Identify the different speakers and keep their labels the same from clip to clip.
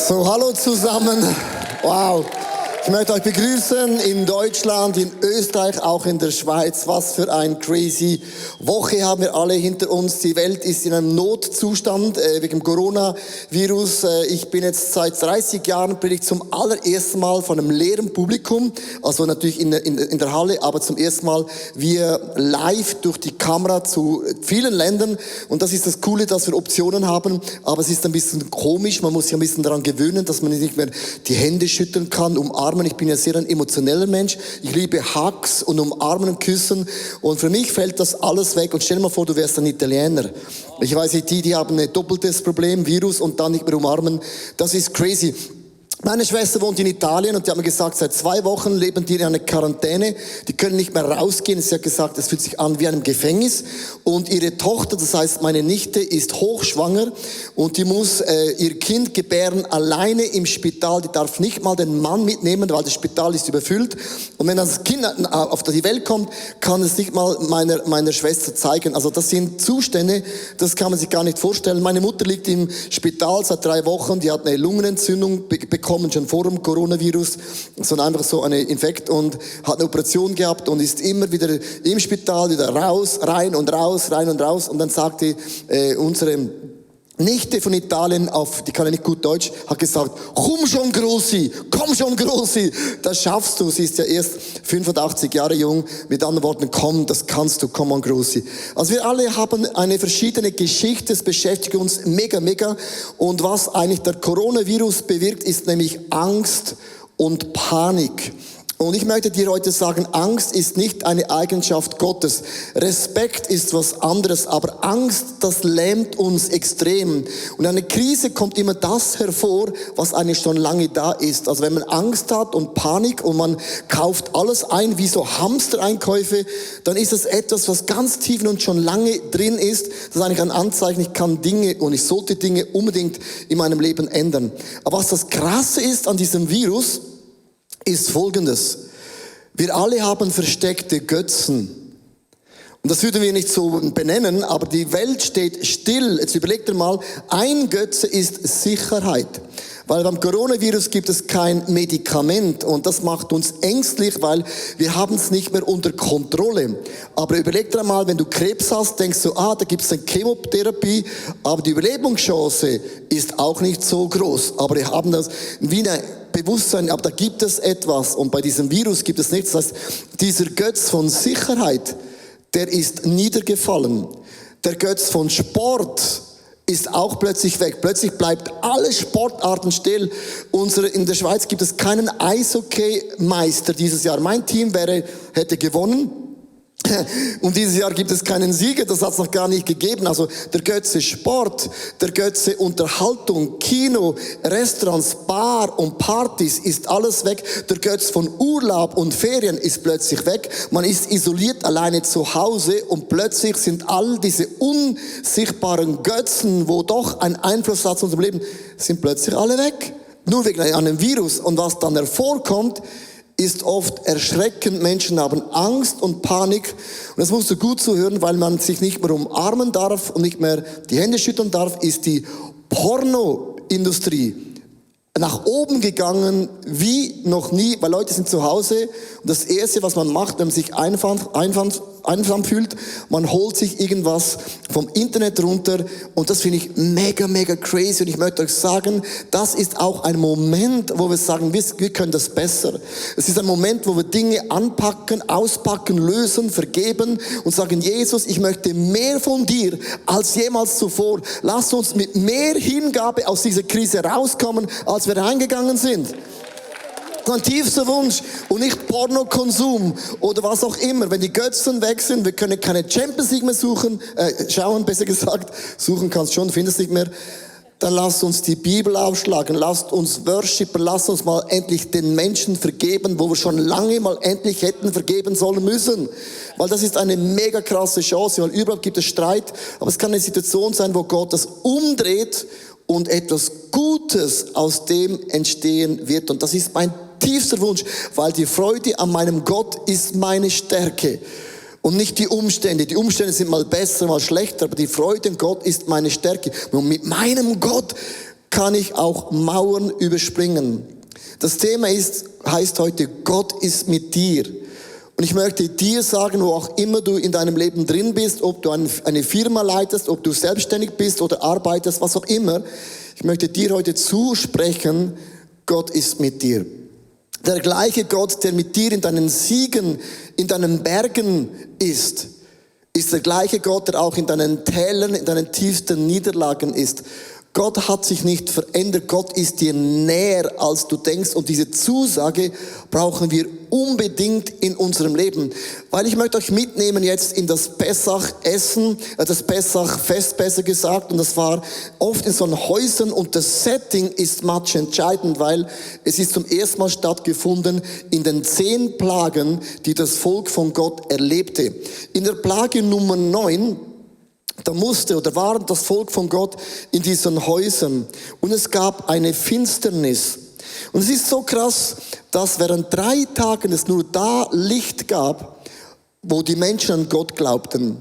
Speaker 1: So, hallo zusammen. Wow. Ich möchte euch begrüßen in Deutschland, in Österreich, auch in der Schweiz. Was für eine crazy Woche haben wir alle hinter uns. Die Welt ist in einem Notzustand wegen dem Coronavirus. Ich bin jetzt seit 30 Jahren predigt zum allerersten Mal von einem leeren Publikum. Also natürlich in der Halle, aber zum ersten Mal wir live durch die Kamera zu vielen Ländern. Und das ist das Coole, dass wir Optionen haben. Aber es ist ein bisschen komisch. Man muss sich ein bisschen daran gewöhnen, dass man nicht mehr die Hände schütteln kann, umarmen. Ich bin ja sehr ein emotioneller Mensch. Ich liebe Hugs und Umarmen und Küssen. Und für mich fällt das alles weg. Und stell dir mal vor, du wärst ein Italiener. Ich weiß nicht, die haben ein doppeltes Problem, Virus und dann nicht mehr umarmen. Das ist crazy. Meine Schwester wohnt in Italien und die haben mir gesagt, seit 2 Wochen leben die in einer Quarantäne. Die können nicht mehr rausgehen. Sie hat gesagt, es fühlt sich an wie einem Gefängnis. Und ihre Tochter, das heißt meine Nichte, ist hochschwanger und die muss ihr Kind gebären alleine im Spital. Die darf nicht mal den Mann mitnehmen, weil das Spital ist überfüllt. Und wenn das Kind auf die Welt kommt, kann es nicht mal meiner Schwester zeigen. Also das sind Zustände, das kann man sich gar nicht vorstellen. Meine Mutter liegt im Spital seit 3 Wochen. Die hat eine Lungenentzündung bekommen, schon vor dem Coronavirus, sondern einfach so einen Infekt und hat eine Operation gehabt und ist immer wieder im Spital, wieder raus, rein und raus, rein und raus. Und dann sagte unsere Nichte von Italien, die kann ja nicht gut Deutsch, hat gesagt, komm schon Grossi, das schaffst du. Sie ist ja erst 85 Jahre jung. Mit anderen Worten, komm, das kannst du, komm on Grossi. Also wir alle haben eine verschiedene Geschichte, es beschäftigt uns mega. Und was eigentlich der Coronavirus bewirkt, ist nämlich Angst und Panik. Und ich möchte dir heute sagen, Angst ist nicht eine Eigenschaft Gottes. Respekt ist was anderes, aber Angst, das lähmt uns extrem. Und in einer Krise kommt immer das hervor, was eigentlich schon lange da ist. Also wenn man Angst hat und Panik und man kauft alles ein, wie so Hamstereinkäufe, dann ist es etwas, was ganz tief in uns schon lange drin ist. Das ist eigentlich ein Anzeichen, ich kann Dinge und ich sollte Dinge unbedingt in meinem Leben ändern. Aber was das Krasse ist an diesem Virus, ist Folgendes. Wir alle haben versteckte Götzen. Und das würden wir nicht so benennen, aber die Welt steht still. Jetzt überlegt ihr mal, ein Götze ist Sicherheit. Weil beim Coronavirus gibt es kein Medikament und das macht uns ängstlich, weil wir haben es nicht mehr unter Kontrolle. Aber überleg dir mal, wenn du Krebs hast, denkst du, da gibt es eine Chemotherapie, aber die Überlebungschance ist auch nicht so groß. Aber wir haben das wie ein Bewusstsein, aber da gibt es etwas und bei diesem Virus gibt es nichts. Das heißt, dieser Götz von Sicherheit, der ist niedergefallen. Der Götz von Sport ist auch plötzlich weg. Plötzlich bleibt alle Sportarten still. In der Schweiz gibt es keinen Eishockey-Meister dieses Jahr. Mein Team hätte gewonnen. Und dieses Jahr gibt es keinen Sieger, das hat es noch gar nicht gegeben. Also der Götze Sport, der Götze Unterhaltung, Kino, Restaurants, Bar und Partys ist alles weg. Der Götz von Urlaub und Ferien ist plötzlich weg. Man ist isoliert alleine zu Hause und plötzlich sind all diese unsichtbaren Götzen, wo doch ein Einfluss hat auf unser Leben, sind plötzlich alle weg. Nur wegen einem Virus. Und was dann hervorkommt, ist oft erschreckend. Menschen haben Angst und Panik. Und das musst du gut zuhören, weil man sich nicht mehr umarmen darf und nicht mehr die Hände schütteln darf, ist die Pornoindustrie nach oben gegangen wie noch nie, weil Leute sind zu Hause und das Erste, was man macht, wenn man sich einsam fühlt, man holt sich irgendwas vom Internet runter und das finde ich mega crazy und ich möchte euch sagen, das ist auch ein Moment, wo wir sagen, wir können das besser. Es ist ein Moment, wo wir Dinge anpacken, auspacken, lösen, vergeben und sagen, Jesus, ich möchte mehr von dir als jemals zuvor. Lass uns mit mehr Hingabe aus dieser Krise rauskommen, als wir reingegangen sind. Ein tiefster Wunsch und nicht Pornokonsum oder was auch immer. Wenn die Götzen weg sind, wir können keine Champions League mehr schauen, besser gesagt. Suchen kannst schon, findest nicht mehr. Dann lasst uns die Bibel aufschlagen, lasst uns worshipen, lasst uns mal endlich den Menschen vergeben, wo wir schon lange mal endlich hätten vergeben sollen müssen. Weil das ist eine mega krasse Chance, weil überall gibt es Streit, aber es kann eine Situation sein, wo Gott das umdreht und etwas Gutes aus dem entstehen wird. Und das ist mein tiefster Wunsch, weil die Freude an meinem Gott ist meine Stärke. Und nicht die Umstände. Die Umstände sind mal besser, mal schlechter, aber die Freude in Gott ist meine Stärke. Und mit meinem Gott kann ich auch Mauern überspringen? Das Thema heißt heute, Gott ist mit dir. Und ich möchte dir sagen, wo auch immer du in deinem Leben drin bist, ob du eine Firma leitest, ob du selbstständig bist oder arbeitest, was auch immer, ich möchte dir heute zusprechen, Gott ist mit dir. Der gleiche Gott, der mit dir in deinen Siegen, in deinen Bergen ist der gleiche Gott, der auch in deinen Tälern, in deinen tiefsten Niederlagen ist. Gott hat sich nicht verändert. Gott ist dir näher, als du denkst. Und diese Zusage brauchen wir unbedingt in unserem Leben. Weil ich möchte euch mitnehmen jetzt in das Pessach-Essen, das Pessach-Fest besser gesagt. Und das war oft in so Häusern. Und das Setting ist much entscheidend, weil es ist zum ersten Mal stattgefunden in den 10 Plagen, die das Volk von Gott erlebte. In der Plage Nummer 9, da war das Volk von Gott in diesen Häusern und es gab eine Finsternis. Und es ist so krass, dass während 3 Tagen es nur da Licht gab, wo die Menschen an Gott glaubten.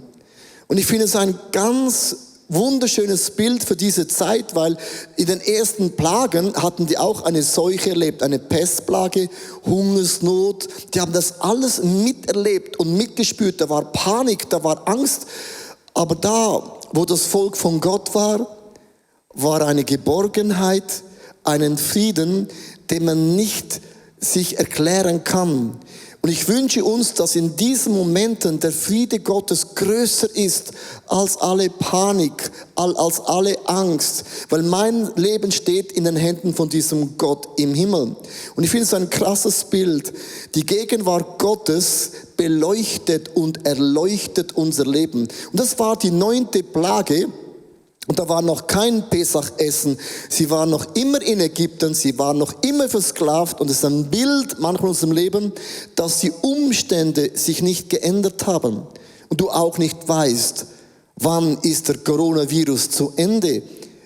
Speaker 1: Und ich finde es ein ganz wunderschönes Bild für diese Zeit, weil in den ersten Plagen hatten die auch eine Seuche erlebt, eine Pestplage, Hungersnot. Die haben das alles miterlebt und mitgespürt. Da war Panik, da war Angst. Aber da, wo das Volk von Gott war eine Geborgenheit, einen Frieden, den man nicht sich erklären kann. Und ich wünsche uns, dass in diesen Momenten der Friede Gottes größer ist als alle Panik, als alle Angst. Weil mein Leben steht in den Händen von diesem Gott im Himmel. Und ich finde es ein krasses Bild. Die Gegenwart Gottes beleuchtet und erleuchtet unser Leben. Und das war die 9. Plage. Und da war noch kein Pessach-Essen. Sie waren noch immer in Ägypten, sie waren noch immer versklavt. Und es ist ein Bild manchmal in unserem Leben, dass die Umstände sich nicht geändert haben. Und du auch nicht weißt, wann ist der Coronavirus zu Ende?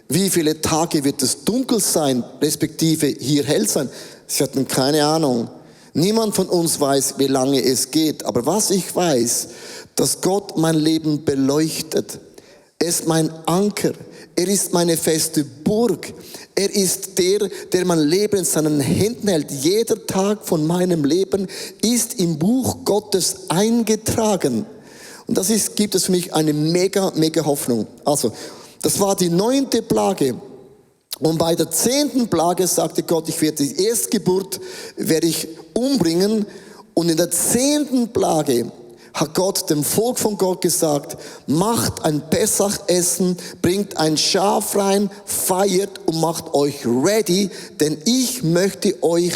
Speaker 1: Wie viele Tage wird es dunkel sein, respektive hier hell sein? Sie hatten keine Ahnung. Niemand von uns weiß, wie lange es geht. Aber was ich weiß, dass Gott mein Leben beleuchtet. Er ist mein Anker. Er ist meine feste Burg. Er ist der mein Leben in seinen Händen hält. Jeder Tag von meinem Leben ist im Buch Gottes eingetragen. Und das gibt es für mich eine mega Hoffnung. Also, das war die 9. Plage. Und bei der 10. Plage sagte Gott, ich werde die Erstgeburt werde ich umbringen. Und in der 10. Plage hat Gott dem Volk von Gott gesagt, macht ein Pessach-Essen, bringt ein Schaf rein, feiert und macht euch ready, denn ich möchte euch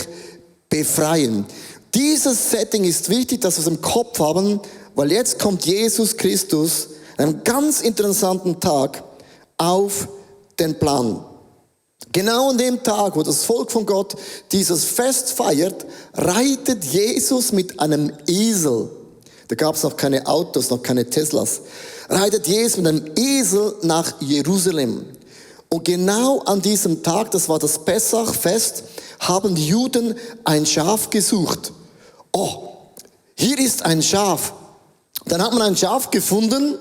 Speaker 1: befreien. Dieses Setting ist wichtig, dass wir es im Kopf haben, weil jetzt kommt Jesus Christus an einem ganz interessanten Tag auf den Plan. Genau an dem Tag, wo das Volk von Gott dieses Fest feiert, reitet Jesus mit einem Esel. Da gab es noch keine Autos, noch keine Teslas. Reitet Jesus mit einem Esel nach Jerusalem. Und genau an diesem Tag, das war das Pessachfest, haben die Juden ein Schaf gesucht. Oh, hier ist ein Schaf. Dann hat man ein Schaf gefunden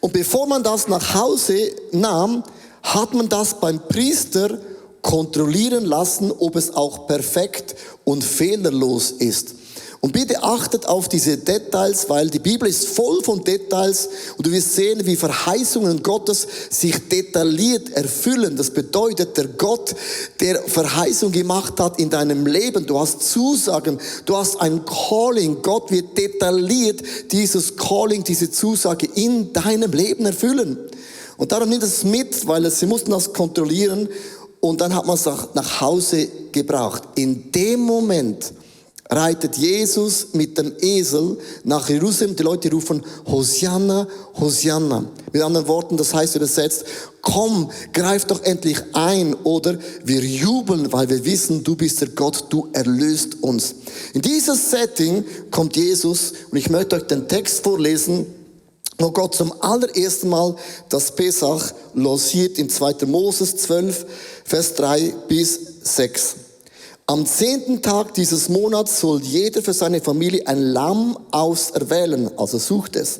Speaker 1: und bevor man das nach Hause nahm, hat man das beim Priester kontrollieren lassen, ob es auch perfekt und fehlerlos ist. Und bitte achtet auf diese Details, weil die Bibel ist voll von Details und du wirst sehen, wie Verheißungen Gottes sich detailliert erfüllen. Das bedeutet, der Gott, der Verheißung gemacht hat in deinem Leben, du hast Zusagen, du hast ein Calling. Gott wird detailliert dieses Calling, diese Zusage in deinem Leben erfüllen. Und darum nimmt es mit, weil sie mussten das kontrollieren und dann hat man es nach Hause gebracht. In dem Moment reitet Jesus mit dem Esel nach Jerusalem. Die Leute rufen Hosianna, Hosianna. Mit anderen Worten, das heißt übersetzt, komm, greif doch endlich ein. Oder wir jubeln, weil wir wissen, du bist der Gott, du erlöst uns. In dieses Setting kommt Jesus und ich möchte euch den Text vorlesen, wo Gott zum allerersten Mal das Pessach lanciert in 2. Moses 12, Vers 3 bis 6. Am 10. Tag dieses Monats soll jeder für seine Familie ein Lamm auserwählen, also sucht es.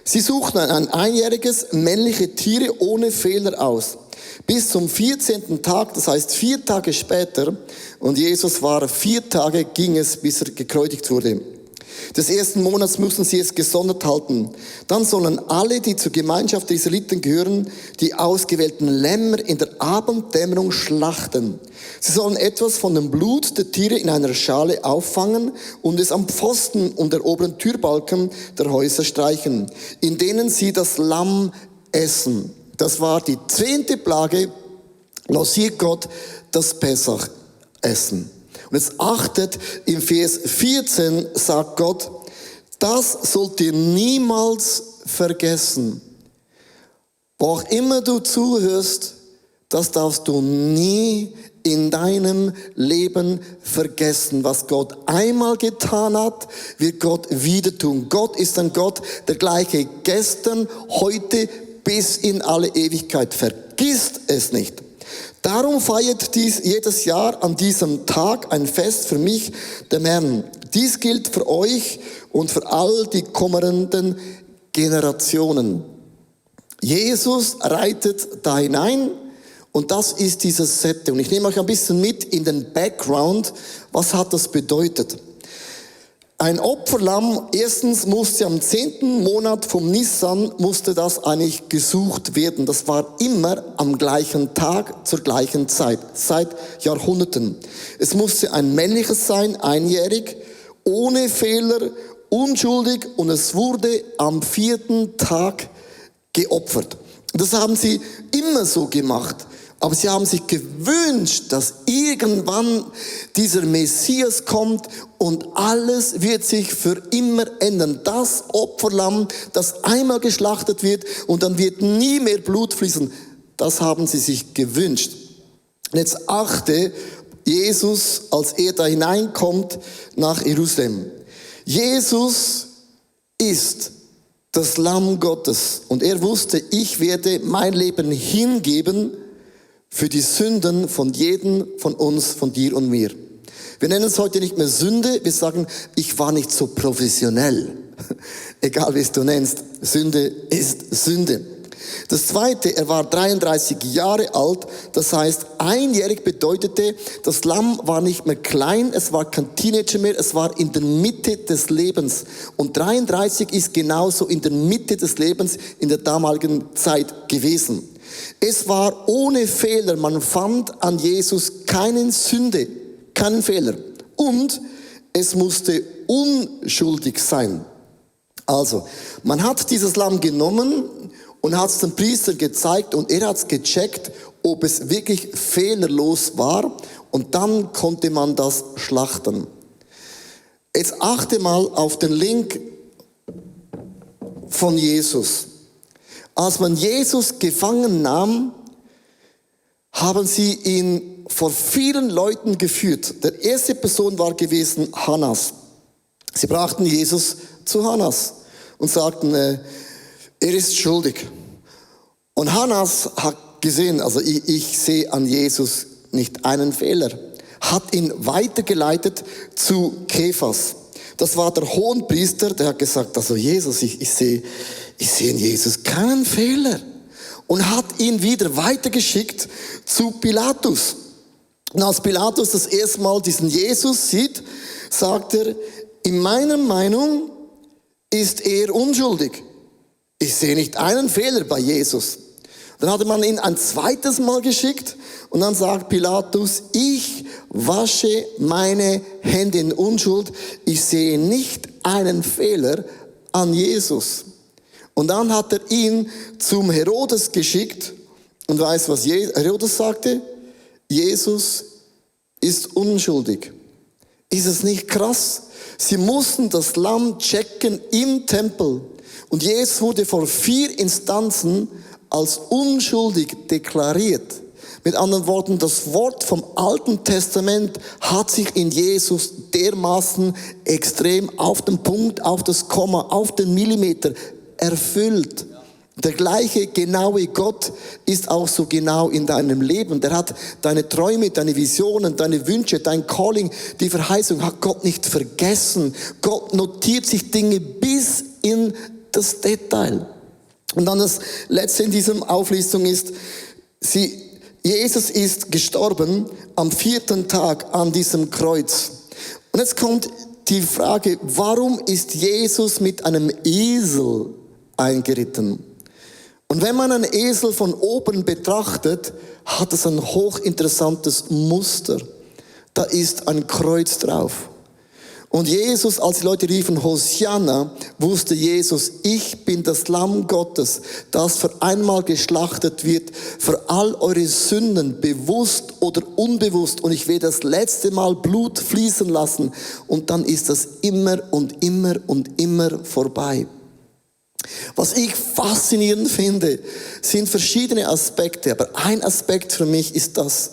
Speaker 1: Sie suchten ein einjähriges männliche Tiere ohne Fehler aus. Bis zum 14. Tag, das heißt 4 Tage später, und Jesus war 4 Tage, ging es, bis er gekreuzigt wurde. Des ersten Monats müssen sie es gesondert halten. Dann sollen alle, die zur Gemeinschaft der Israeliten gehören, die ausgewählten Lämmer in der Abenddämmerung schlachten. Sie sollen etwas von dem Blut der Tiere in einer Schale auffangen und es am Pfosten und der oberen Türbalken der Häuser streichen, in denen sie das Lamm essen. Das war die 10. Plage, lanciert Gott das Pessach-Essen. Und jetzt achtet, im Vers 14 sagt Gott, das sollt ihr niemals vergessen. Wo auch immer du zuhörst, das darfst du nie in deinem Leben vergessen. Was Gott einmal getan hat, wird Gott wieder tun. Gott ist ein Gott, der gleiche gestern, heute, bis in alle Ewigkeit. Vergisst es nicht. Darum feiert dies jedes Jahr an diesem Tag ein Fest für mich, dem Herrn. Dies gilt für euch und für all die kommenden Generationen. Jesus reitet da hinein und das ist dieses Setting. Und ich nehme euch ein bisschen mit in den Background. Was hat das bedeutet? Ein Opferlamm, erstens musste am 10. Monat vom Nissan, musste das eigentlich gesucht werden. Das war immer am gleichen Tag, zur gleichen Zeit, seit Jahrhunderten. Es musste ein männliches sein, einjährig, ohne Fehler, unschuldig und es wurde am 4. Tag geopfert. Das haben sie immer so gemacht. Aber sie haben sich gewünscht, dass irgendwann dieser Messias kommt und alles wird sich für immer ändern. Das Opferlamm, das einmal geschlachtet wird und dann wird nie mehr Blut fließen, das haben sie sich gewünscht. Und jetzt achte Jesus, als er da hineinkommt nach Jerusalem. Jesus ist das Lamm Gottes und er wusste, ich werde mein Leben hingeben für die Sünden von jedem von uns, von dir und mir. Wir nennen es heute nicht mehr Sünde, wir sagen, ich war nicht so professionell. Egal wie es du nennst, Sünde ist Sünde. Das Zweite, er war 33 Jahre alt, das heißt, einjährig bedeutete, das Lamm war nicht mehr klein, es war kein Teenager mehr, es war in der Mitte des Lebens. Und 33 ist genauso in der Mitte des Lebens in der damaligen Zeit gewesen. Es war ohne Fehler, man fand an Jesus keine Sünde, keinen Fehler. Und es musste unschuldig sein. Also, man hat dieses Lamm genommen und hat es dem Priester gezeigt und er hat es gecheckt, ob es wirklich fehlerlos war und dann konnte man das schlachten. Jetzt achte mal auf den Link von Jesus. Als man Jesus gefangen nahm, haben sie ihn vor vielen Leuten geführt. Der erste Person war gewesen Hannas. Sie brachten Jesus zu Hannas und sagten, er ist schuldig. Und Hannas hat gesehen, also ich sehe an Jesus nicht einen Fehler, hat ihn weitergeleitet zu Kephas. Das war der Hohenpriester, der hat gesagt, also Jesus, ich sehe in Jesus keinen Fehler. Und hat ihn wieder weitergeschickt zu Pilatus. Und als Pilatus das erste Mal diesen Jesus sieht, sagt er, in meiner Meinung ist er unschuldig. Ich sehe nicht einen Fehler bei Jesus. Dann hatte man ihn ein zweites Mal geschickt und dann sagt Pilatus, ich wasche meine Hände in Unschuld. Ich sehe nicht einen Fehler an Jesus. Und dann hat er ihn zum Herodes geschickt und weiß, was Herodes sagte? Jesus ist unschuldig. Ist es nicht krass? Sie mussten das Lamm checken im Tempel. Und Jesus wurde vor 4 Instanzen als unschuldig deklariert. Mit anderen Worten, das Wort vom Alten Testament hat sich in Jesus dermaßen extrem auf den Punkt, auf das Komma, auf den Millimeter erfüllt. Der gleiche genaue Gott ist auch so genau in deinem Leben. Der hat deine Träume, deine Visionen, deine Wünsche, dein Calling, die Verheißung hat Gott nicht vergessen. Gott notiert sich Dinge bis in das Detail. Und dann das Letzte in dieser Auflistung ist, sie Jesus ist gestorben am 4. Tag an diesem Kreuz. Und jetzt kommt die Frage, warum ist Jesus mit einem Esel eingeritten? Und wenn man einen Esel von oben betrachtet, hat es ein hochinteressantes Muster. Da ist ein Kreuz drauf. Und Jesus, als die Leute riefen Hosianna, wusste Jesus, ich bin das Lamm Gottes, das für einmal geschlachtet wird, für all eure Sünden, bewusst oder unbewusst. Und ich werde das letzte Mal Blut fließen lassen. Und dann ist das immer und immer und immer vorbei. Was ich faszinierend finde, sind verschiedene Aspekte. Aber ein Aspekt für mich ist das,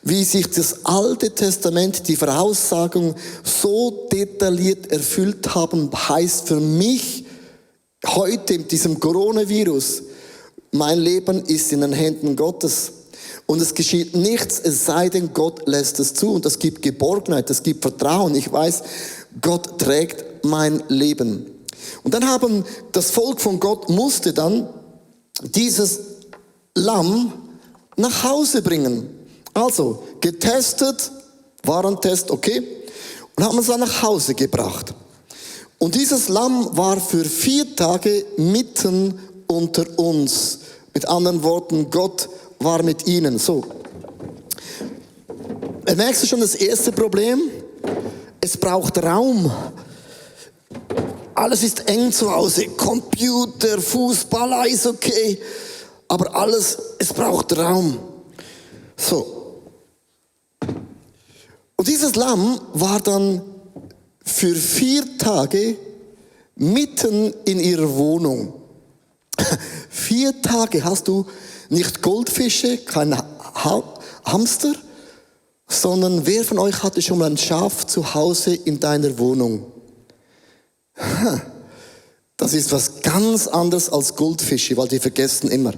Speaker 1: wie sich das Alte Testament, die Voraussagung so detailliert erfüllt haben, heißt für mich heute mit diesem Coronavirus, mein Leben ist in den Händen Gottes. Und es geschieht nichts, es sei denn, Gott lässt es zu. Und das gibt Geborgenheit, das gibt Vertrauen. Ich weiß, Gott trägt mein Leben. Und dann haben das Volk von Gott musste dann dieses Lamm nach Hause bringen. Also, getestet, Warentest, okay, und haben es dann nach Hause gebracht. Und dieses Lamm war für 4 Tage mitten unter uns. Mit anderen Worten, Gott war mit ihnen. So. Merkst du schon das erste Problem? Es braucht Raum. Alles ist eng zu Hause. Computer, Fußball, Eishockey. Aber alles, es braucht Raum. So. Und dieses Lamm war dann für 4 Tage mitten in ihrer Wohnung. 4 Tage hast du nicht Goldfische, kein Hamster, sondern wer von euch hatte schon mal ein Schaf zu Hause in deiner Wohnung? Das ist was ganz anderes als Goldfische, weil die vergessen immer.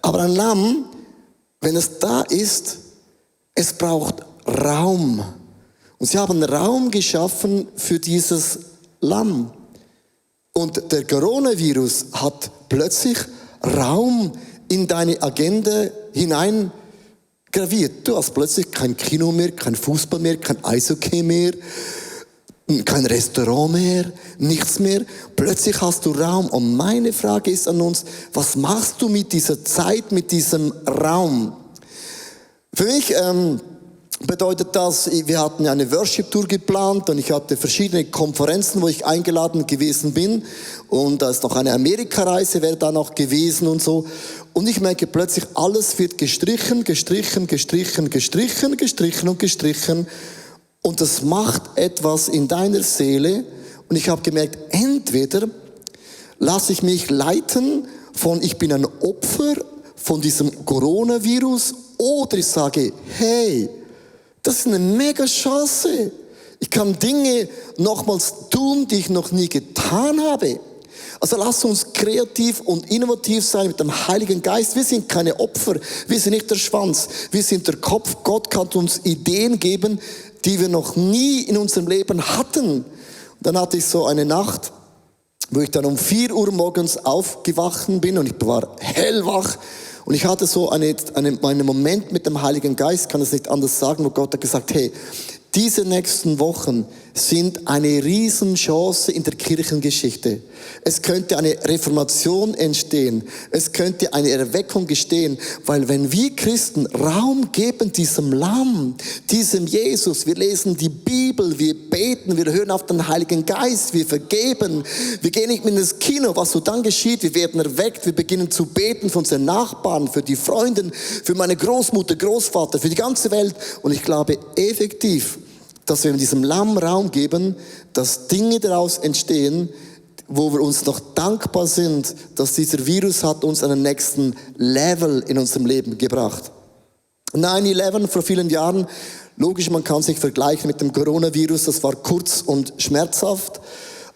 Speaker 1: Aber ein Lamm, wenn es da ist, es braucht Raum. Und sie haben Raum geschaffen für dieses Lamm. Und der Coronavirus hat plötzlich Raum in deine Agenda hineingraviert. Du hast plötzlich kein Kino mehr, kein Fußball mehr, kein Eishockey mehr, kein Restaurant mehr, nichts mehr. Plötzlich hast du Raum. Und meine Frage ist an uns, was machst du mit dieser Zeit, mit diesem Raum? Für mich bedeutet das, wir hatten eine Worship-Tour geplant und ich hatte verschiedene Konferenzen, wo ich eingeladen gewesen bin. Und da ist noch eine Amerikareise, wäre da noch gewesen und so. Und ich merke plötzlich, alles wird gestrichen. Und das macht etwas in deiner Seele. Und ich habe gemerkt, entweder lasse ich mich leiten von, ich bin ein Opfer von diesem Coronavirus, oder ich sage, hey, das ist eine mega Chance. Ich kann Dinge nochmals tun, die ich noch nie getan habe. Also lasst uns kreativ und innovativ sein mit dem Heiligen Geist. Wir sind keine Opfer, wir sind nicht der Schwanz, wir sind der Kopf. Gott kann uns Ideen geben, die wir noch nie in unserem Leben hatten. Und dann hatte ich so eine Nacht, wo ich dann um 4 Uhr morgens aufgewacht bin und ich war hellwach. Und ich hatte so einen Moment mit dem Heiligen Geist, kann es nicht anders sagen, wo Gott hat gesagt, hey, diese nächsten Wochen sind eine Riesenchance in der Kirchengeschichte. Es könnte eine Reformation entstehen. Es könnte eine Erweckung entstehen, weil wenn wir Christen Raum geben diesem Lamm, diesem Jesus, wir lesen die Bibel, wir beten, wir hören auf den Heiligen Geist, wir vergeben, wir gehen nicht mehr ins Kino, was so dann geschieht, wir werden erweckt, wir beginnen zu beten für unsere Nachbarn, für die Freunde, für meine Großmutter, Großvater, für die ganze Welt. Und ich glaube effektiv, dass wir diesem Lamm Raum geben, dass Dinge daraus entstehen, wo wir uns noch dankbar sind, dass dieser Virus hat uns an den nächsten Level in unserem Leben gebracht. 9/11 vor vielen Jahren, logisch, man kann sich vergleichen mit dem Coronavirus, das war kurz und schmerzhaft.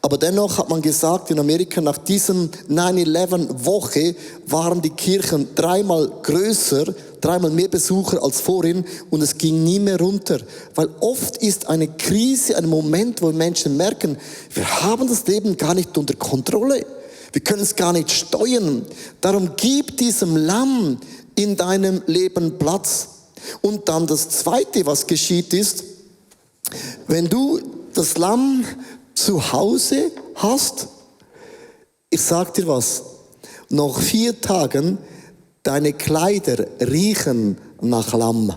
Speaker 1: Aber dennoch hat man gesagt, in Amerika nach diesem 9/11-Woche waren die Kirchen 3-mal größer, 3-mal mehr Besucher als vorhin und es ging nie mehr runter. Weil oft ist eine Krise ein Moment, wo Menschen merken, wir haben das Leben gar nicht unter Kontrolle. Wir können es gar nicht steuern. Darum gib diesem Lamm in deinem Leben Platz. Und dann das Zweite, was geschieht, ist, wenn du das Lamm zu Hause hast, ich sag dir was, nach 4 Tagen, deine Kleider riechen nach Lamm.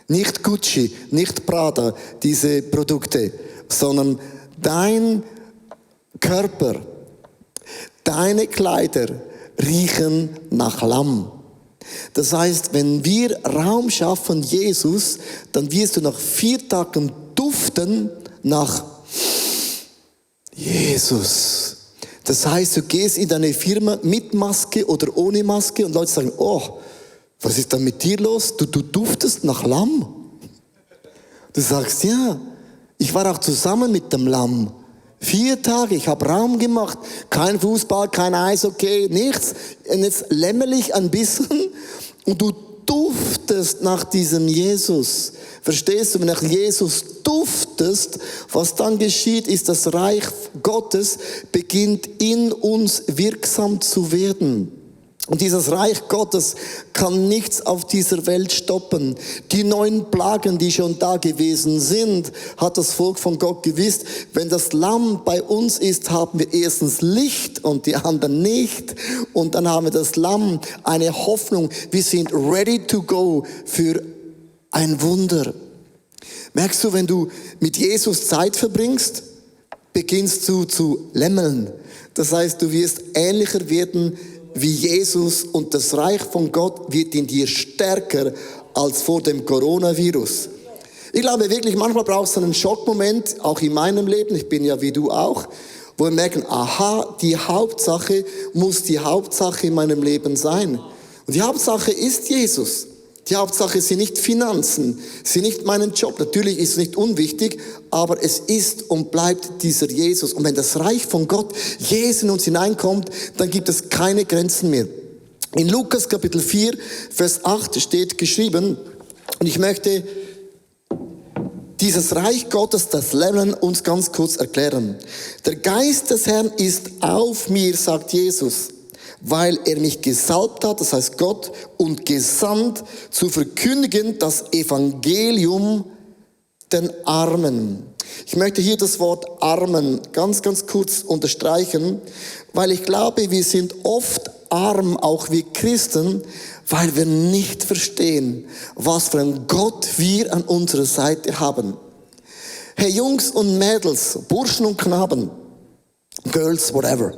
Speaker 1: Nicht Gucci, nicht Prada, diese Produkte, sondern dein Körper, deine Kleider riechen nach Lamm. Das heißt, wenn wir Raum schaffen, Jesus, dann wirst du nach 4 Tagen duften nach Jesus. Das heißt, du gehst in deine Firma mit Maske oder ohne Maske und Leute sagen, oh, was ist da mit dir los? Du duftest nach Lamm. Du sagst, ja, ich war auch zusammen mit dem Lamm. 4 Tage, ich habe Raum gemacht, kein Fußball, kein Eishockey, nichts. Und jetzt lämmel ich ein bisschen und du duftest nach diesem Jesus. Verstehst du, wenn nach Jesus duftest, was dann geschieht, ist, das Reich Gottes beginnt in uns wirksam zu werden. Und dieses Reich Gottes kann nichts auf dieser Welt stoppen. Die 9 Plagen, die schon da gewesen sind, hat das Volk von Gott gewusst. Wenn das Lamm bei uns ist, haben wir erstens Licht und die anderen nicht. Und dann haben wir das Lamm, eine Hoffnung. Wir sind ready to go für ein Wunder. Merkst du, wenn du mit Jesus Zeit verbringst, beginnst du zu lämmeln. Das heißt, du wirst ähnlicher werden wie Jesus und das Reich von Gott wird in dir stärker als vor dem Coronavirus. Ich glaube wirklich, manchmal brauchst du einen Schockmoment, auch in meinem Leben, ich bin ja wie du auch, wo wir merken, aha, die Hauptsache muss die Hauptsache in meinem Leben sein. Und die Hauptsache ist Jesus. Die Hauptsache sind nicht Finanzen, sind nicht meinen Job. Natürlich ist es nicht unwichtig, aber es ist und bleibt dieser Jesus. Und wenn das Reich von Gott, Jesus in uns hineinkommt, dann gibt es keine Grenzen mehr. In Lukas Kapitel 4, Vers 8 steht geschrieben, und ich möchte dieses Reich Gottes, das Lernen, uns ganz kurz erklären. Der Geist des Herrn ist auf mir, sagt Jesus, weil er mich gesalbt hat, das heißt Gott, und gesandt, zu verkündigen das Evangelium den Armen. Ich möchte hier das Wort Armen ganz kurz unterstreichen, weil ich glaube, wir sind oft arm, auch wir Christen, weil wir nicht verstehen, was für einen Gott wir an unserer Seite haben. Hey Jungs und Mädels, Burschen und Knaben, Girls, whatever.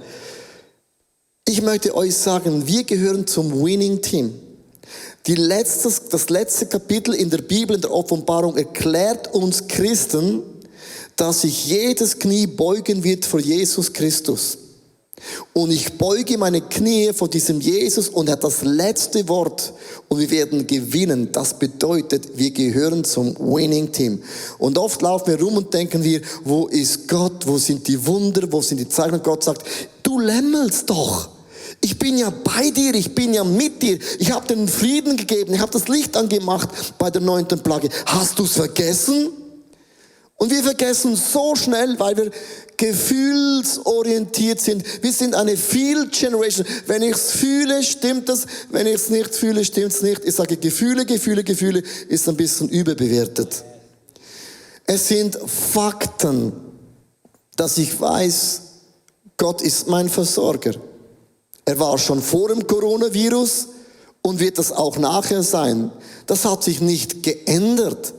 Speaker 1: Ich möchte euch sagen, wir gehören zum Winning Team. Das letzte Kapitel in der Bibel, in der Offenbarung, erklärt uns Christen, dass sich jedes Knie beugen wird vor Jesus Christus. Und ich beuge meine Knie vor diesem Jesus und er hat das letzte Wort und wir werden gewinnen. Das bedeutet, wir gehören zum Winning Team. Und oft laufen wir rum und denken wir, wo ist Gott, wo sind die Wunder, wo sind die Zeichen? Und Gott sagt, du lämmelst doch. Ich bin ja bei dir, ich bin ja mit dir. Ich habe den Frieden gegeben, ich habe das Licht angemacht bei der 9. Plage. Hast du es vergessen? Und wir vergessen so schnell, weil wir gefühlsorientiert sind. Wir sind eine Feel Generation. Wenn ich es fühle, stimmt es. Wenn ich es nicht fühle, stimmt es nicht. Ich sage Gefühle ist ein bisschen überbewertet. Es sind Fakten, dass ich weiß, Gott ist mein Versorger. Er war schon vor dem Coronavirus und wird das auch nachher sein. Das hat sich nicht geändert,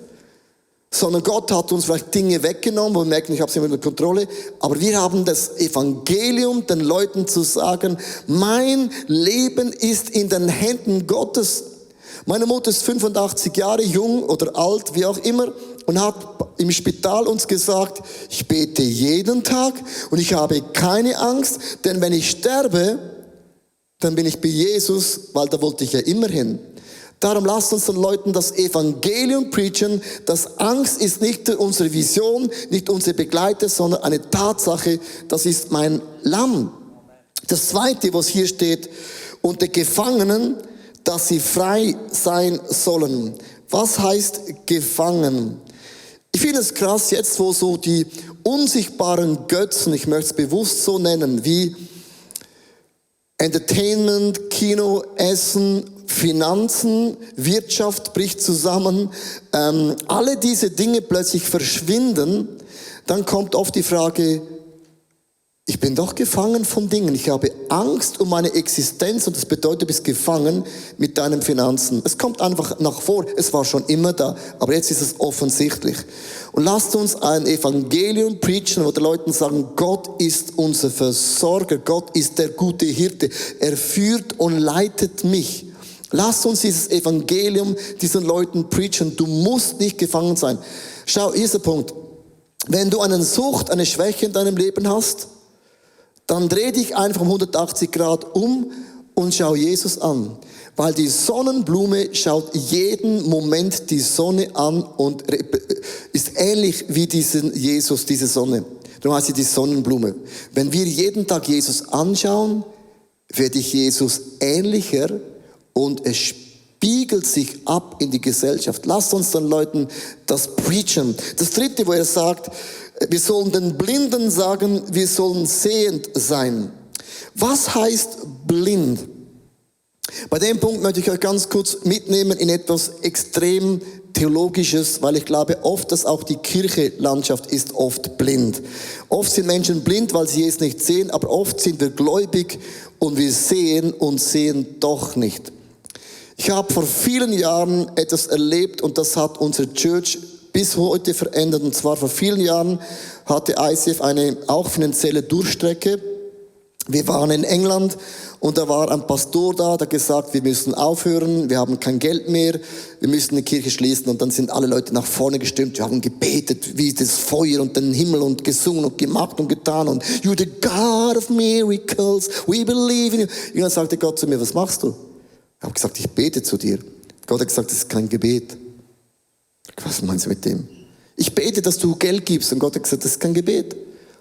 Speaker 1: sondern Gott hat uns vielleicht Dinge weggenommen, wo wir merken, ich habe sie immer unter Kontrolle, aber wir haben das Evangelium, den Leuten zu sagen, mein Leben ist in den Händen Gottes. Meine Mutter ist 85 Jahre jung oder alt, wie auch immer, und hat im Spital uns gesagt, ich bete jeden Tag und ich habe keine Angst, denn wenn ich sterbe, dann bin ich bei Jesus, weil da wollte ich ja immer hin. Darum lasst uns den Leuten das Evangelium preachen, dass Angst ist nicht unsere Vision, nicht unsere Begleiter, sondern eine Tatsache, das ist mein Lamm. Das Zweite, was hier steht, unter Gefangenen, dass sie frei sein sollen. Was heißt gefangen? Ich finde es krass jetzt, wo so die unsichtbaren Götzen, ich möchte es bewusst so nennen, wie Entertainment, Kino, Essen, Finanzen, Wirtschaft bricht zusammen, alle diese Dinge plötzlich verschwinden, dann kommt oft die Frage, ich bin doch gefangen von Dingen. Ich habe Angst um meine Existenz und das bedeutet, du bist gefangen mit deinen Finanzen. Es kommt einfach nach vor. Es war schon immer da, aber jetzt ist es offensichtlich. Und lasst uns ein Evangelium preachen, wo die Leute sagen, Gott ist unser Versorger. Gott ist der gute Hirte. Er führt und leitet mich. Lasst uns dieses Evangelium diesen Leuten preachen. Du musst nicht gefangen sein. Schau, hier ist der Punkt. Wenn du eine Sucht, eine Schwäche in deinem Leben hast, dann dreh dich einfach um 180 Grad um und schau Jesus an. Weil die Sonnenblume schaut jeden Moment die Sonne an und ist ähnlich wie diesen Jesus, diese Sonne. Darum heißt sie die Sonnenblume. Wenn wir jeden Tag Jesus anschauen, wird ich Jesus ähnlicher und es spiegelt sich ab in die Gesellschaft. Lasst uns den Leuten das preachen. Das dritte, wo er sagt, wir sollen den Blinden sagen, wir sollen sehend sein. Was heißt blind? Bei dem Punkt möchte ich euch ganz kurz mitnehmen in etwas extrem Theologisches, weil ich glaube oft, dass auch die Kirchenlandschaft ist oft blind. Oft sind Menschen blind, weil sie es nicht sehen, aber oft sind wir gläubig und wir sehen und sehen doch nicht. Ich habe vor vielen Jahren etwas erlebt und das hat unsere Church bis heute verändert. Und zwar vor vielen Jahren hatte ICF eine auch finanzielle Durchstrecke. Wir waren in England und da war ein Pastor da, der gesagt, wir müssen aufhören, wir haben kein Geld mehr, wir müssen die Kirche schließen. Und dann sind alle Leute nach vorne gestimmt, wir haben gebetet, wie das Feuer und den Himmel und gesungen und gemacht und getan. Und you're the God of miracles, we believe in you. Und dann sagte Gott zu mir, was machst du? Ich habe gesagt, ich bete zu dir. Gott hat gesagt, das ist kein Gebet. Was meinst du mit dem? Ich bete, dass du Geld gibst. Und Gott hat gesagt, das ist kein Gebet.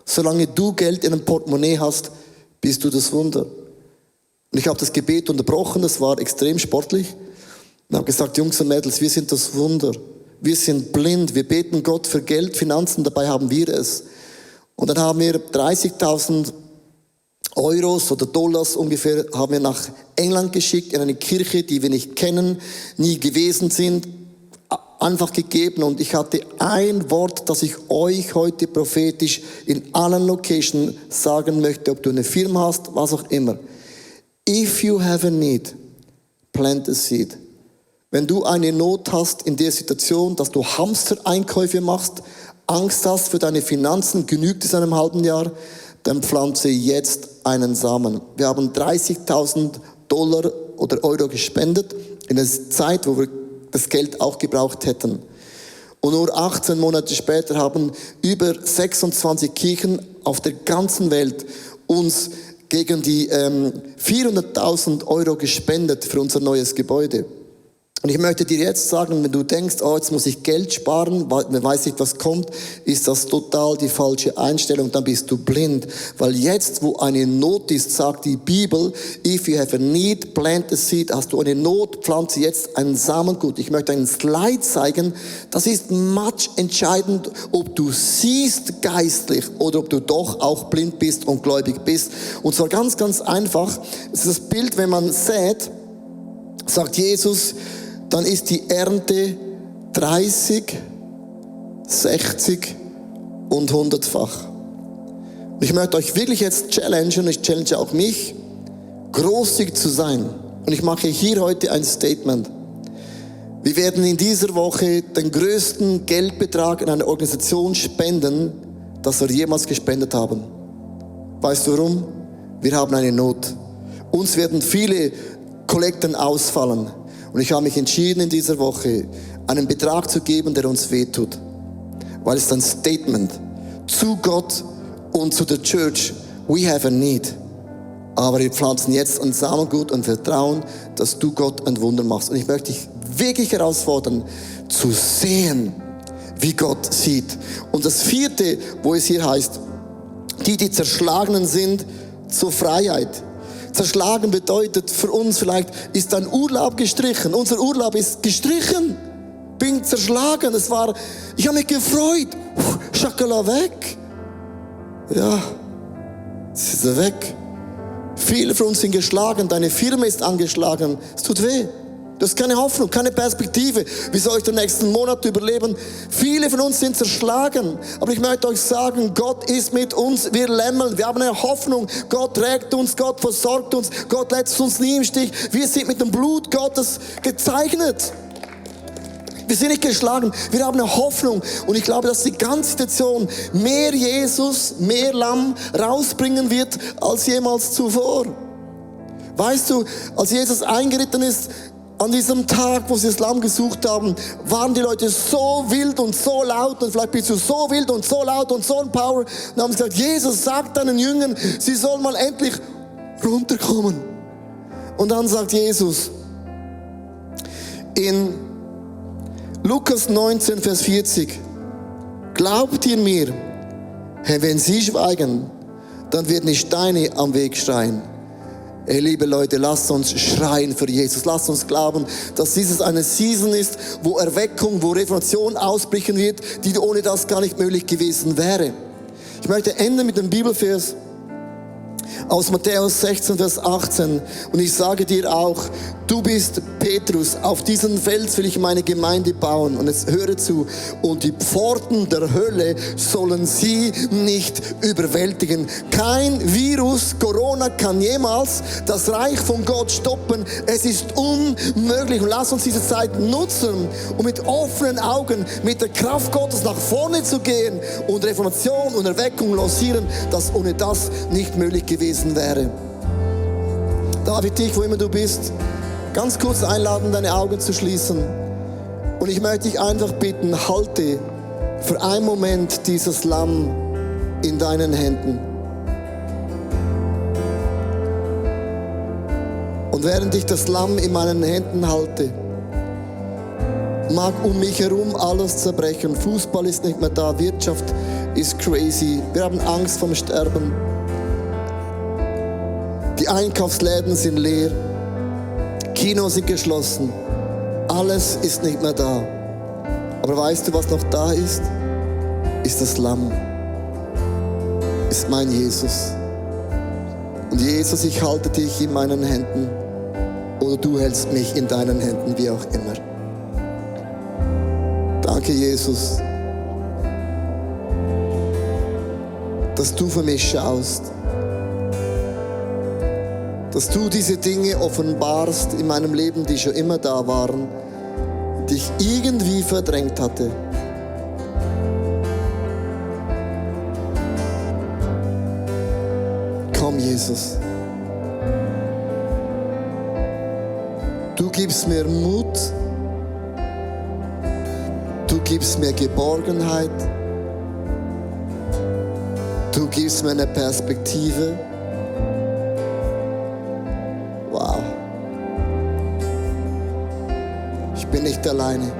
Speaker 1: Solange du Geld in einem Portemonnaie hast, bist du das Wunder. Und ich habe das Gebet unterbrochen, das war extrem sportlich. Und habe gesagt, Jungs und Mädels, wir sind das Wunder. Wir sind blind, wir beten Gott für Geld, Finanzen, dabei haben wir es. Und dann haben wir 30.000 Euros oder Dollars ungefähr, haben wir nach England geschickt, in eine Kirche, die wir nicht kennen, nie gewesen sind, einfach gegeben. Und ich hatte ein Wort, das ich euch heute prophetisch in allen Locations sagen möchte, ob du eine Firma hast, was auch immer. If you have a need, plant a seed. Wenn du eine Not hast in der Situation, dass du Hamster-Einkäufe machst, Angst hast für deine Finanzen, genügt es einem halben Jahr, dann pflanze jetzt einen Samen. Wir haben 30.000 Dollar oder Euro gespendet in einer Zeit, wo wir das Geld auch gebraucht hätten. Und nur 18 Monate später haben über 26 Kirchen auf der ganzen Welt uns gegen die 400.000 Euro gespendet für unser neues Gebäude. Und ich möchte dir jetzt sagen, wenn du denkst, oh, jetzt muss ich Geld sparen, weil man weiß nicht, was kommt, ist das total die falsche Einstellung, dann bist du blind. Weil jetzt, wo eine Not ist, sagt die Bibel, if you have a need, plant a seed. Hast du eine Not, pflanze jetzt ein Samengut. Ich möchte einen Slide zeigen, das ist much entscheidend, ob du siehst geistlich oder ob du doch auch blind bist und gläubig bist. Und zwar ganz, ganz einfach, es ist das Bild, wenn man sät, sagt Jesus, dann ist die Ernte 30, 60 und 100-fach. Ich möchte euch wirklich jetzt challengen, ich challenge auch mich, großzügig zu sein. Und ich mache hier heute ein Statement. Wir werden in dieser Woche den größten Geldbetrag in eine Organisation spenden, das wir jemals gespendet haben. Weißt du warum? Wir haben eine Not. Uns werden viele Kollekten ausfallen. Und ich habe mich entschieden in dieser Woche, einen Betrag zu geben, der uns wehtut. Weil es ein Statement zu Gott und zu der Church, we have a need. Aber wir pflanzen jetzt ein Samengut und vertrauen, dass du Gott ein Wunder machst. Und ich möchte dich wirklich herausfordern, zu sehen, wie Gott sieht. Und das vierte, wo es hier heißt, die zerschlagenen sind, zur Freiheit. Zerschlagen bedeutet für uns vielleicht, ist ein Urlaub gestrichen. Unser Urlaub ist gestrichen. Bin zerschlagen. Ich habe mich gefreut. Schakala weg. Ja, jetzt ist er weg. Viele von uns sind geschlagen. Deine Firma ist angeschlagen. Es tut weh. Das ist keine Hoffnung, keine Perspektive. Wie soll ich den nächsten Monat überleben? Viele von uns sind zerschlagen. Aber ich möchte euch sagen, Gott ist mit uns. Wir lämmeln. Wir haben eine Hoffnung. Gott trägt uns. Gott versorgt uns. Gott lässt uns nie im Stich. Wir sind mit dem Blut Gottes gezeichnet. Wir sind nicht geschlagen. Wir haben eine Hoffnung. Und ich glaube, dass die ganze Situation mehr Jesus, mehr Lamm rausbringen wird als jemals zuvor. Weißt du, als Jesus eingeritten ist, an diesem Tag, wo sie das Lamm gesucht haben, waren die Leute so wild und so laut und vielleicht bist du so wild und so laut und so ein Power. Und haben gesagt, Jesus, sag deinen Jüngern, sie sollen mal endlich runterkommen. Und dann sagt Jesus in Lukas 19, Vers 40, glaubt ihr mir, wenn sie schweigen, dann werden die Steine am Weg schreien. Hey, liebe Leute, lasst uns schreien für Jesus. Lasst uns glauben, dass dieses eine Season ist, wo Erweckung, wo Reformation ausbrechen wird, die ohne das gar nicht möglich gewesen wäre. Ich möchte enden mit dem Bibelvers aus Matthäus 16, Vers 18. Und ich sage dir auch, du bist Petrus, auf diesen Fels will ich meine Gemeinde bauen. Und jetzt höre zu. Und die Pforten der Hölle sollen sie nicht überwältigen. Kein Virus, Corona kann jemals das Reich von Gott stoppen. Es ist unmöglich. Und lass uns diese Zeit nutzen, um mit offenen Augen, mit der Kraft Gottes nach vorne zu gehen und Reformation und Erweckung lancieren, dass ohne das nicht möglich gewesen wäre. David, dich, wo immer du bist, ganz kurz einladen, deine Augen zu schließen. Und ich möchte dich einfach bitten, halte für einen Moment dieses Lamm in deinen Händen. Und während ich das Lamm in meinen Händen halte, mag um mich herum alles zerbrechen. Fußball ist nicht mehr da, Wirtschaft ist crazy. Wir haben Angst vom Sterben. Die Einkaufsläden sind leer. Kinos sind geschlossen. Alles ist nicht mehr da. Aber weißt du, was noch da ist? Ist das Lamm. Ist mein Jesus. Und Jesus, ich halte dich in meinen Händen. Oder du hältst mich in deinen Händen, wie auch immer. Danke, Jesus, dass du für mich schaust. Dass du diese Dinge offenbarst in meinem Leben, die schon immer da waren, die ich irgendwie verdrängt hatte. Komm, Jesus. Du gibst mir Mut. Du gibst mir Geborgenheit. Du gibst mir eine Perspektive. Wow. Ich bin nicht alleine.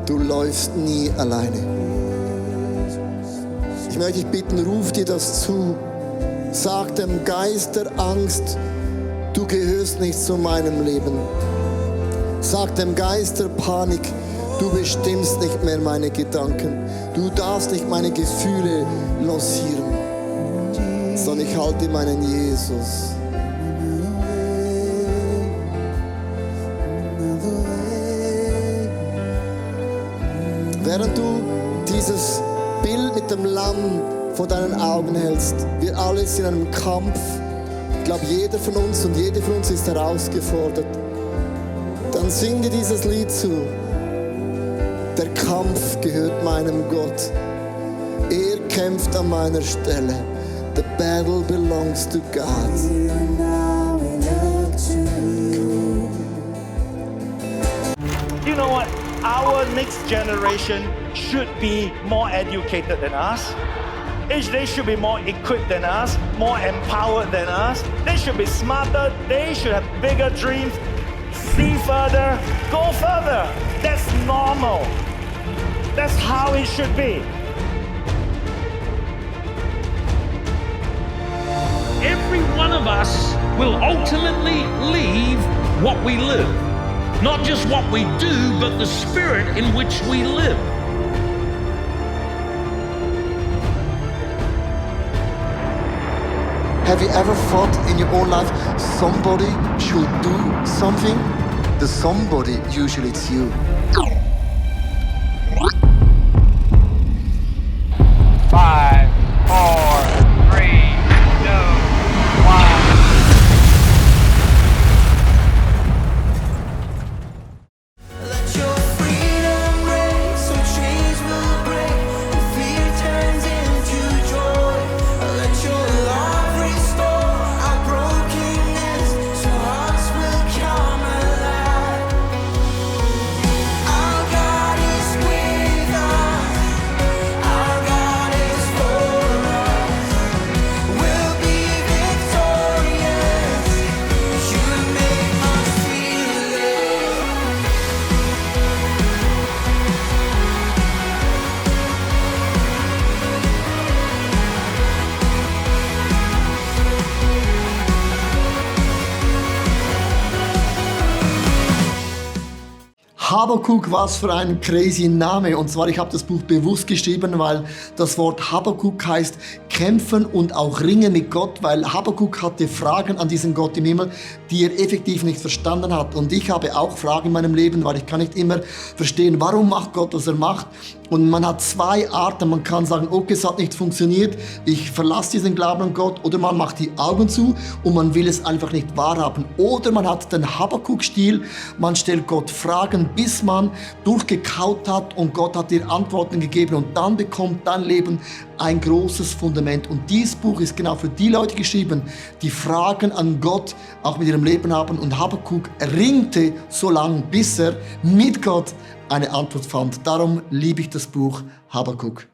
Speaker 1: Du läufst nie alleine. Ich möchte dich bitten, ruf dir das zu. Sag dem Geist der Angst, du gehörst nicht zu meinem Leben. Sag dem Geist der Panik, du bestimmst nicht mehr meine Gedanken. Du darfst nicht meine Gefühle lancieren, sondern ich halte meinen Jesus. Während du dieses Bild mit dem Lamm vor deinen Augen hältst, wir alle sind in einem Kampf. Ich glaube, jeder von uns und jede von uns ist herausgefordert. Dann sing dir dieses Lied zu. Der Kampf gehört meinem Gott. Er kämpft an meiner Stelle. The battle belongs to God.
Speaker 2: You know what? Our next generation should be more educated than us. They should be more equipped than us, more empowered than us. They should be smarter. They should have bigger dreams. See further, go further. That's normal. That's how it should be.
Speaker 3: Every one of us will ultimately leave what we live. Not just what we do, but the spirit in which we live.
Speaker 1: Have you ever thought in your own life somebody should do something? The somebody, usually it's you.
Speaker 4: 5, 4, 3, 2, 1.
Speaker 5: Let your freedom reign, so chains will break and fear turns into joy. Let your love restore our brokenness, so hearts will come alive. Our God is with us, our God is for us. We'll be victorious. You make us feel it.
Speaker 1: Habakuk, was für ein crazy Name. Und zwar, ich habe das Buch bewusst geschrieben, weil das Wort Habakuk heißt kämpfen und auch ringen mit Gott, weil Habakuk hatte Fragen an diesen Gott im Himmel, die er effektiv nicht verstanden hat. Und ich habe auch Fragen in meinem Leben, weil ich kann nicht immer verstehen, warum macht Gott, was er macht. Und man hat zwei Arten. Man kann sagen, okay, es hat nicht funktioniert, ich verlasse diesen Glauben an Gott. Oder man macht die Augen zu und man will es einfach nicht wahrhaben. Oder man hat den Habakuk-Stil, man stellt Gott Fragen, bis man durchgekaut hat und Gott hat dir Antworten gegeben. Und dann bekommt dein Leben ein großes Fundament. Und dieses Buch ist genau für die Leute geschrieben, die Fragen an Gott auch mit ihrem Leben haben. Und Habakuk ringte so lange, bis er mit Gott eine Antwort fand. Darum liebe ich das Buch Habakuk.